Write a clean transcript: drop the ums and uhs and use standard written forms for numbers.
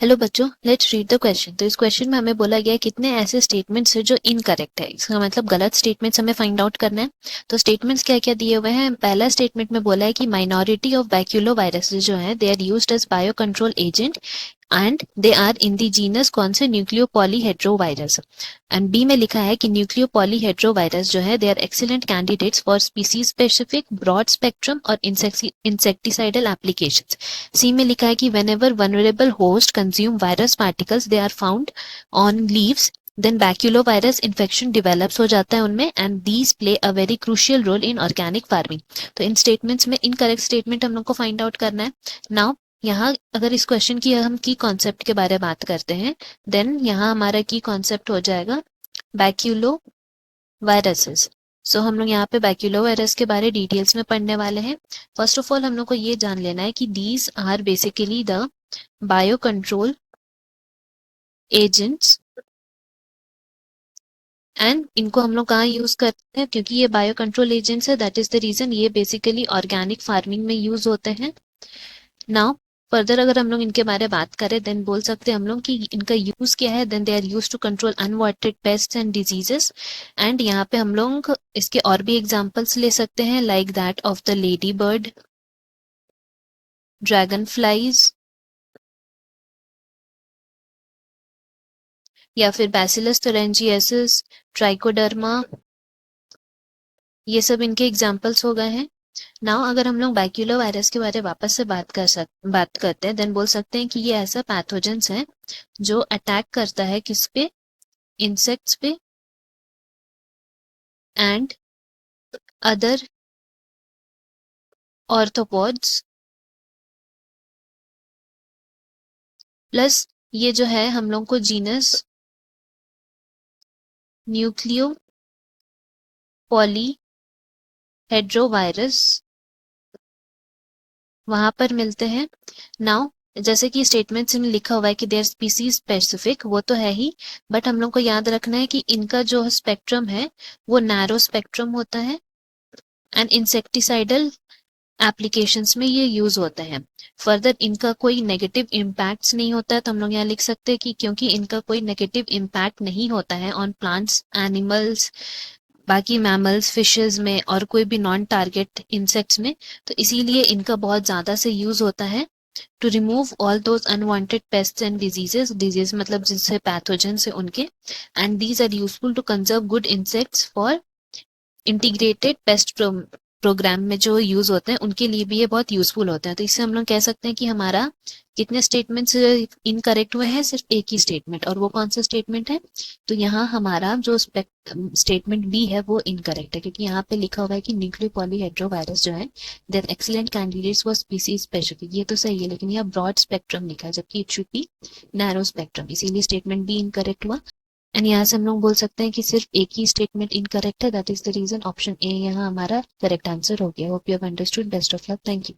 Hello बच्चों, let's read the question. तो इस क्वेश्चन में हमें बोला गया है कितने ऐसे स्टेटमेंट्स है जो इनकरेक्ट है। इसका मतलब गलत स्टेटमेंट्स हमें फाइंड आउट करना है। तो स्टेटमेंट्स क्या क्या दिए हुए हैं। पहला स्टेटमेंट में बोला है कि माइनॉरिटी ऑफ बैक्यूलो वायरसेस जो है they are used as bio control agent and they are in the genus कौन से न्यूक्लियोपॉलीहेड्रोवायरस। एंड बी में लिखा है कि न्यूक्लियोपॉलीहेड्रोवायरस जो है they are excellent candidates for species specific broad spectrum और इंसेक्टिसाइडल एप्लीकेशंस। सी में लिखा है कि whenever vulnerable host consume virus particles they are found on leaves then baculovirus infection develops हो जाता है उनमें and these play a very crucial role in organic farming। तो इन स्टेटमेंट्स में इनकरेक्ट स्टेटमेंट हम लोग को फाइंड आउट करना है। नाउ यहाँ अगर इस क्वेश्चन की हम की कॉन्सेप्ट के बारे में बात करते हैं देन यहाँ हमारा की कॉन्सेप्ट हो जाएगा बैक्यूलो वायरसेस। सो हम लोग यहाँ पे बैक्यूलो वायरस के बारे डिटेल्स में पढ़ने वाले हैं। फर्स्ट ऑफ ऑल हम लोग को ये जान लेना है कि these are basically the bio control agents and इनको हम लोग कहाँ यूज करते हैं, क्योंकि ये बायो कंट्रोल एजेंट्स है दैट इज द रीजन ये बेसिकली ऑर्गेनिक फार्मिंग में यूज होते हैं। नाउ फर्दर अगर हम लोग इनके बारे में बात करें देन बोल सकते हैं हम लोग कि इनका यूज क्या है। Then they are use to control unwanted pests and diseases. And यहाँ पे हम लोग इसके और भी एग्जांपल्स ले सकते हैं like that of the lady bird, dragon flies या फिर बैसिलस thuringiensis, ट्राइकोडर्मा, ये सब इनके एग्जांपल्स हो गए हैं। नाउ अगर हम लोग बैक्यूलो वायरस के बारे में वापस से बात करते हैं देन बोल सकते हैं कि ये ऐसा पैथोजेंस है जो अटैक करता है किस पे, इंसेक्ट्स पे एंड अदर ऑर्थोपोड्स। प्लस ये जो है हम लोग को जीनस न्यूक्लियो पॉलीहेड्रोवायरस वहां पर मिलते हैं। नाउ जैसे कि स्टेटमेंट्स में लिखा हुआ है कि देयर स्पीसीज स्पेसिफिक, वो तो है ही, बट हम लोग को याद रखना है कि इनका जो स्पेक्ट्रम है वो नैरो स्पेक्ट्रम होता है एंड इंसेक्टिसाइडल एप्लीकेशंस में ये यूज होते हैं। फर्दर इनका कोई नेगेटिव इम्पैक्ट्स नहीं होता है, तो हम लोग यहाँ लिख सकते हैं कि क्योंकि इनका कोई नेगेटिव इम्पैक्ट नहीं होता है ऑन प्लांट्स, एनिमल्स, बाकी मैमल्स, फिशेस में और कोई भी नॉन टारगेट इंसेक्ट्स में, तो इसीलिए इनका बहुत ज्यादा से यूज होता है to remove all those unwanted pests and diseases. Disease मतलब जिनसे पैथोजन से उनके, and these are useful to conserve good insects for integrated pest program में जो यूज होते हैं उनके लिए भी ये बहुत यूजफुल होते हैं। तो इससे हम लोग कह सकते हैं कि हमारा कितने स्टेटमेंट्स इनकरेक्ट हुए हैं, सिर्फ एक ही स्टेटमेंट, और वो कौन सा स्टेटमेंट है। तो यहाँ हमारा जो स्टेटमेंट बी है वो इनकरेक्ट है, क्योंकि यहाँ पे लिखा हुआ है कि न्यूक्लियो पॉलीहेड्रोवायरस जो है there excellent candidates for species specific. ये तो सही है, लेकिन यहाँ ब्रॉड स्पेक्ट्रम लिखा है जबकि it should be narrow spectrum, इसीलिए स्टेटमेंट बी इनकरेक्ट हुआ। एंड यहाँ से हम लोग बोल सकते हैं कि सिर्फ एक ही स्टेटमेंट इनकरेक्ट है, that is the reason option A यहाँ हमारा करेक्ट आंसर हो गया। Hope you have understood. Best of luck. Thank you.